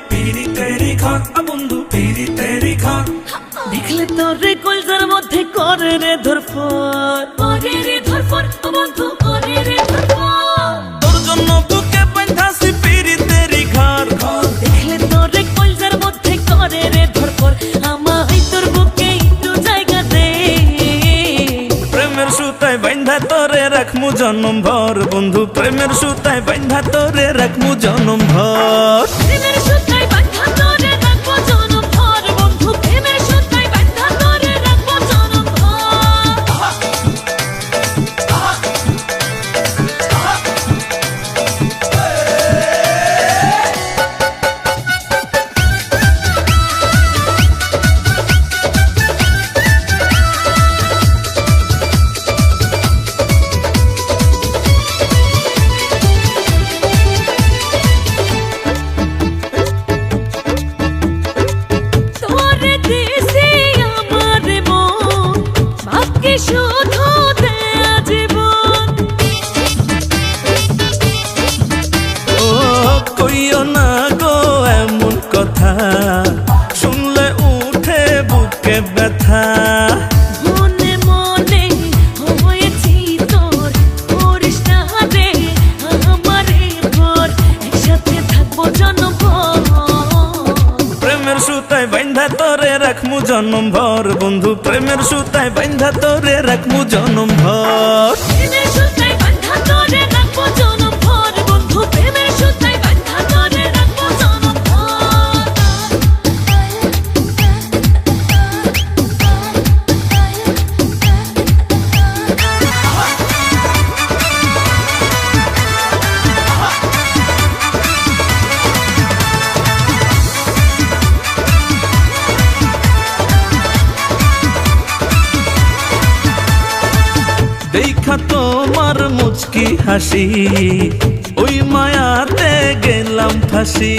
पीरी तेरी घर बंधु पीरी तेरी घर देखले तोरे कलजार मध्य करे रे धरफर बंधु करे रे धरफर तोर जन्म बुके बांधासी पीरी तेरी घर देखले तोरे कलजार मध्य करे रे धरफर आमाय तोर बुके एकटु जायगा दे प्रेमेर सुताय बांधा तोरे राखमु जन्म भर बंधु प्रेमेर सुताय बांधा तोरे राखमु जन्म भर प्रेमेर सुताय बांधा तोरे राखबो जन्म भर बंधु प्रेमेर सुताय बांधा तोरे राखबो जन्म भर শুধু দেয়া জীবন ও কইও না গো এমন কথা শুনলে উঠে বুকে ব্যথা মনে মনে হয়েছি তোর করিস না রে আমারে ঘর একসাথে থাকবো জনমভর প্রেমের সুতায় বাঁধা তোরে রাখমু জনম ভর বন্ধু প্রেমের সুতায় বাঁধা তোরে রাখমু জনম ভর প্রেমের সুতায় বাঁধা তোরে রাখবো জনম ভর বন্ধু প্রেমের সুতায় বাঁধা তোরে রাখবো জনম ভর দেখা তোমার মুচকি হাসি ওই মায়াতে গেলাম ফাঁসি